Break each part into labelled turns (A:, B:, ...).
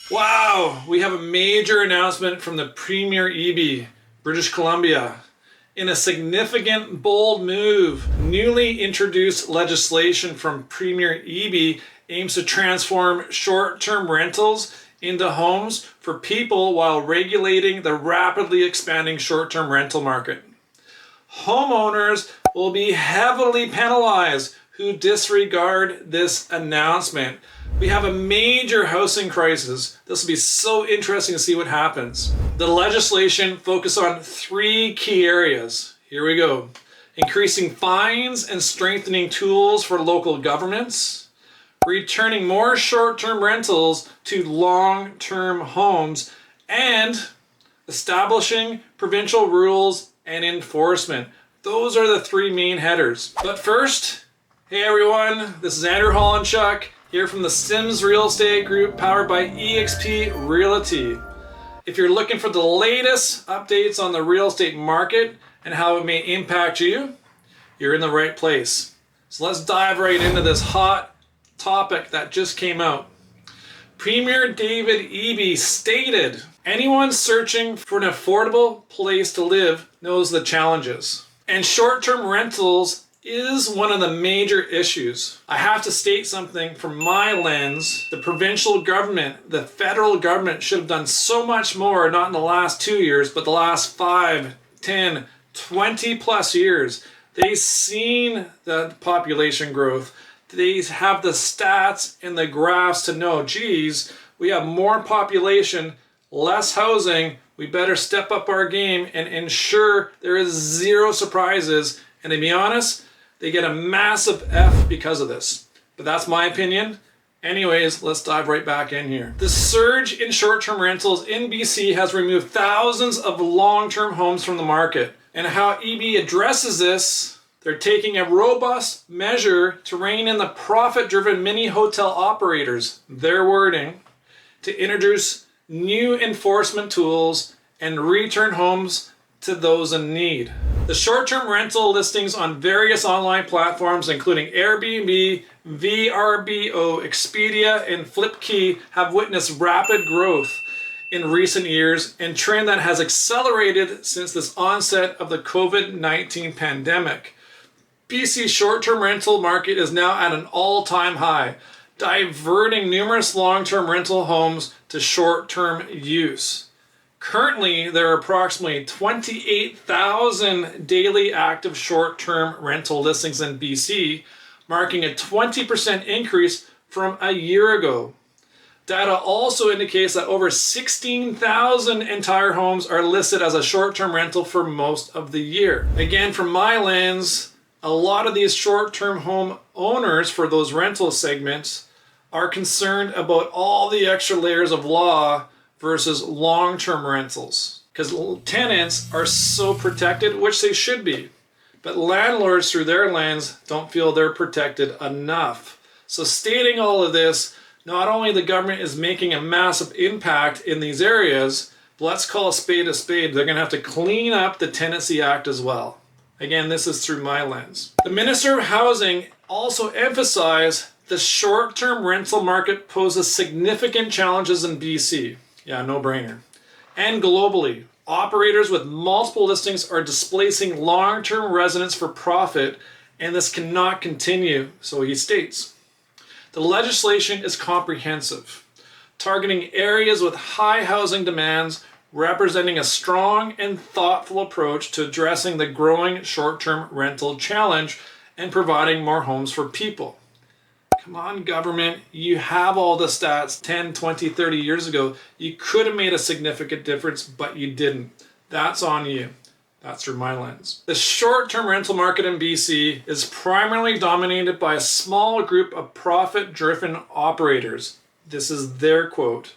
A: Wow, we have a major announcement from the Premier Eby, British Columbia. In a significant, bold move, newly introduced legislation from Premier Eby aims to transform short-term rentals into homes for people while regulating the rapidly expanding short-term rental market. Homeowners will be heavily penalized who disregard this announcement. We have a major housing crisis. This will be so interesting to see what happens. The legislation focuses on three key areas. Here we go. Increasing fines and strengthening tools for local governments. Returning more short-term rentals to long-term homes. And establishing provincial rules and enforcement. Those are the three main headers. But first, hey everyone, this is Andrew Holenchuk here from the Sims Real Estate Group powered by eXp Realty. If you're looking for the latest updates on the real estate market and how it may impact you, you're in the right place. So let's dive right into this hot topic that just came out. Premier David Eby stated, anyone searching for an affordable place to live knows the challenges. And short-term rentals is one of the major issues. I have to state something from my lens. The provincial government, the federal government should have done so much more, not in the last 2 years, but the last 5, 10, 20 plus years. They've seen the population growth. They have the stats and the graphs to know, geez, we have more population, less housing. We better step up our game and ensure there is zero surprises. And to be honest, they get a massive F because of this. But that's my opinion. Anyways, let's dive right back in here. The surge in short-term rentals in BC has removed thousands of long-term homes from the market. And how Eby addresses this, they're taking a robust measure to rein in the profit-driven mini hotel operators, their wording, to introduce new enforcement tools and return homes to those in need. The short-term rental listings on various online platforms, including Airbnb, VRBO, Expedia, and Flipkey, have witnessed rapid growth in recent years, and trend that has accelerated since this onset of the COVID-19 pandemic. BC's short-term rental market is now at an all-time high, diverting numerous long-term rental homes to short-term use. Currently, there are approximately 28,000 daily active short-term rental listings in BC, marking a 20% increase from a year ago. Data also indicates that over 16,000 entire homes are listed as a short-term rental for most of the year. Again, from my lens, a lot of these short-term home owners for those rental segments are concerned about all the extra layers of law versus long-term rentals. Because tenants are so protected, which they should be. But landlords, through their lens, don't feel they're protected enough. So stating all of this, not only the government is making a massive impact in these areas, but let's call a spade. They're going to have to clean up the Tenancy Act as well. Again, this is through my lens. The Minister of Housing also emphasized the short-term rental market poses significant challenges in BC. Yeah, no brainer. And globally, operators with multiple listings are displacing long-term residents for profit, and this cannot continue, so he states. The legislation is comprehensive, targeting areas with high housing demands, representing a strong and thoughtful approach to addressing the growing short-term rental challenge and providing more homes for people. Come on, government, you have all the stats 10, 20, 30 years ago. You could have made a significant difference, but you didn't. That's on you. That's through my lens. The short-term rental market in BC is primarily dominated by a small group of profit-driven operators. This is their quote.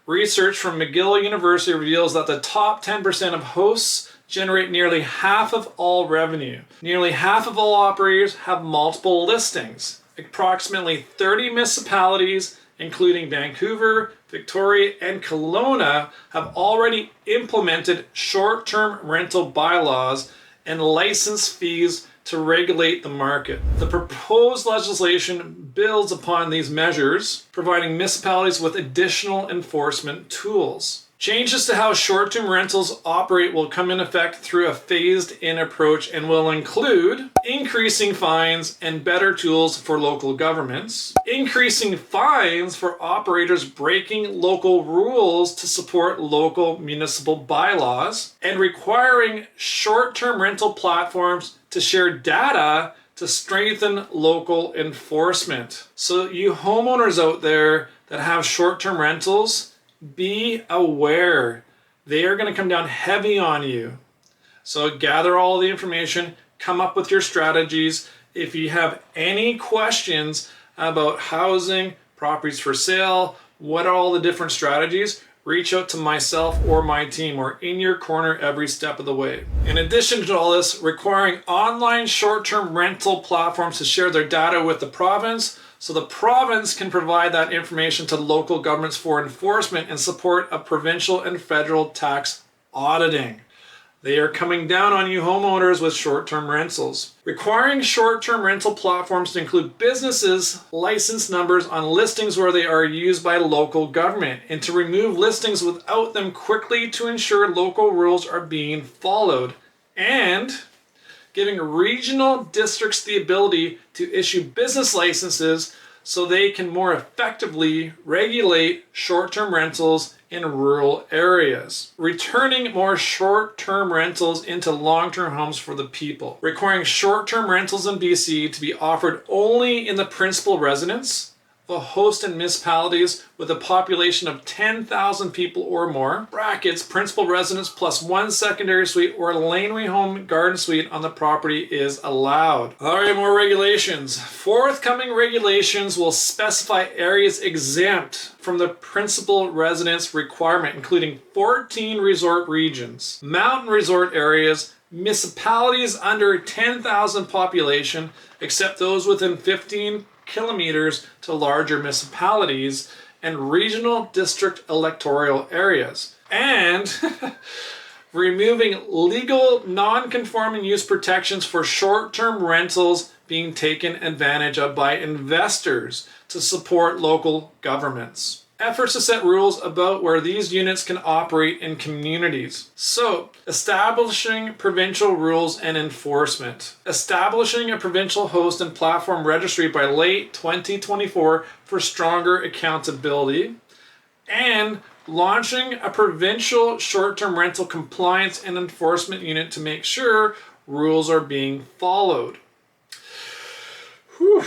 A: Research from McGill University reveals that the top 10% of hosts generate nearly half of all revenue. Nearly half of all operators have multiple listings. Approximately 30 municipalities, including Vancouver, Victoria, and Kelowna, have already implemented short-term rental bylaws and license fees to regulate the market. The proposed legislation builds upon these measures, providing municipalities with additional enforcement tools. Changes to how short-term rentals operate will come in effect through a phased-in approach and will include increasing fines and better tools for local governments, increasing fines for operators breaking local rules to support local municipal bylaws, and requiring short-term rental platforms to share data to strengthen local enforcement. So you homeowners out there that have short-term rentals, be aware. They are going to come down heavy on you. So gather all the information, come up with your strategies. If you have any questions about housing, properties for sale, what are all the different strategies, reach out to myself or my team. We're in your corner every step of the way. In addition to all this, requiring online short-term rental platforms to share their data with the province, so the province can provide that information to local governments for enforcement and support of provincial and federal tax auditing. They are coming down on you homeowners with short-term rentals. Requiring short-term rental platforms to include businesses' license numbers on listings where they are used by local government, and to remove listings without them quickly to ensure local rules are being followed, and giving regional districts the ability to issue business licenses so they can more effectively regulate short-term rentals in rural areas. Returning more short-term rentals into long-term homes for the people. Requiring short-term rentals in BC to be offered only in the principal residence, the host and municipalities with a population of 10,000 people or more, brackets, principal residence plus one secondary suite or laneway home garden suite on the property is allowed. All right, more regulations. Forthcoming regulations will specify areas exempt from the principal residence requirement, including 14 resort regions, mountain resort areas, municipalities under 10,000 population, except those within 15 kilometers to larger municipalities, and regional district electoral areas, and removing legal non-conforming use protections for short-term rentals being taken advantage of by investors to support local governments. Efforts to set rules about where these units can operate in communities. So, establishing provincial rules and enforcement. Establishing a provincial host and platform registry by late 2024 for stronger accountability. And launching a provincial short-term rental compliance and enforcement unit to make sure rules are being followed. Whew.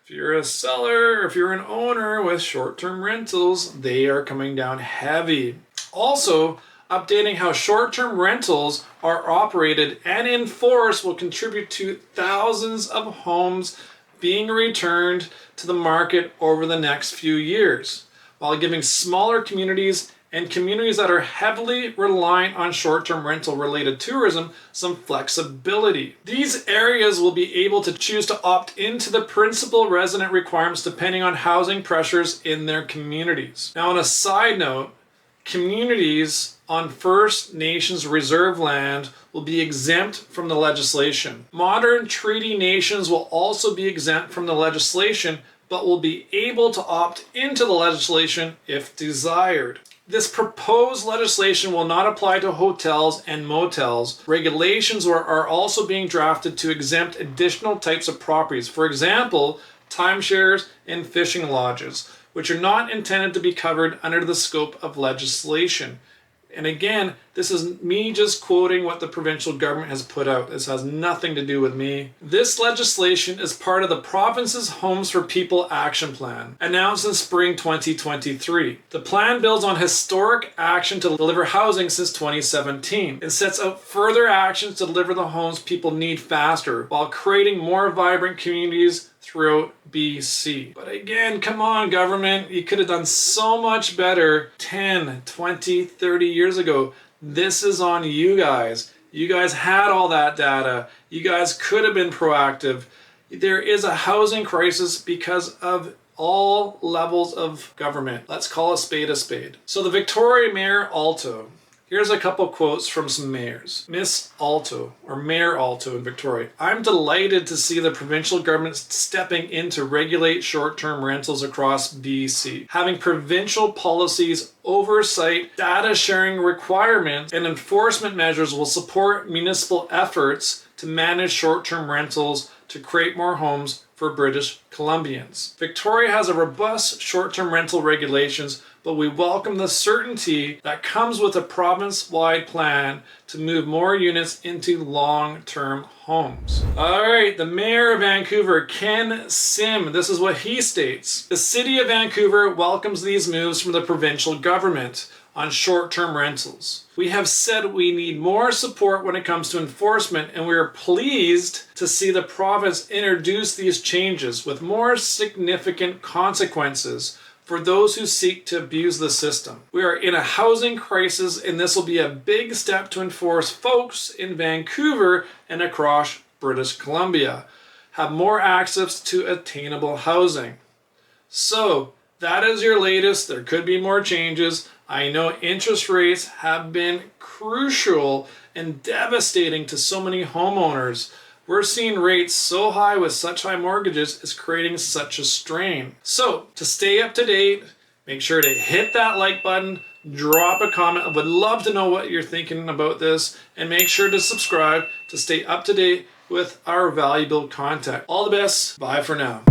A: If you're a seller, or if you're an owner with short-term rentals, they are coming down heavy. Also, updating how short-term rentals are operated and enforced will contribute to thousands of homes being returned to the market over the next few years, while giving smaller communities and communities that are heavily reliant on short-term rental-related tourism some flexibility. These areas will be able to choose to opt into the principal resident requirements depending on housing pressures in their communities. Now, on a side note, communities on First Nations reserve land will be exempt from the legislation. Modern treaty nations will also be exempt from the legislation, but will be able to opt into the legislation if desired. This proposed legislation will not apply to hotels and motels. Regulations are also being drafted to exempt additional types of properties. For example, timeshares and fishing lodges, which are not intended to be covered under the scope of legislation. And again, this is me just quoting what the provincial government has put out. This has nothing to do with me. This legislation is part of the province's Homes for People Action Plan, announced in spring 2023. The plan builds on historic action to deliver housing since 2017 and sets out further actions to deliver the homes people need faster while creating more vibrant communities throughout BC. But again, come on, government. You could have done so much better 10, 20, 30 years ago. This is on you guys. You guys had all that data. You guys could have been proactive. There is a housing crisis because of all levels of government. Let's call a spade a spade. So the Victoria Mayor Alto Here's a couple quotes from some mayors. Miss Alto, or Mayor Alto in Victoria. I'm delighted to see the provincial government stepping in to regulate short-term rentals across BC. Having provincial policies, oversight, data sharing requirements, and enforcement measures will support municipal efforts to manage short-term rentals to create more homes for British Columbians. Victoria has a robust short-term rental regulations, but we welcome the certainty that comes with a province-wide plan to move more units into long-term homes. All right, the Mayor of Vancouver, Ken Sim, this is what he states. The City of Vancouver welcomes these moves from the provincial government on short-term rentals. We have said we need more support when it comes to enforcement, and we are pleased to see the province introduce these changes with more significant consequences for those who seek to abuse the system. We are in a housing crisis, and this will be a big step to enforce folks in Vancouver and across British Columbia have more access to attainable housing. So that is your latest. There could be more changes. I know interest rates have been crucial and devastating to so many homeowners. We're seeing rates so high with such high mortgages is creating such a strain. So to stay up to date, make sure to hit that like button, drop a comment. I would love to know what you're thinking about this, and make sure to subscribe to stay up to date with our valuable content. All the best. Bye for now.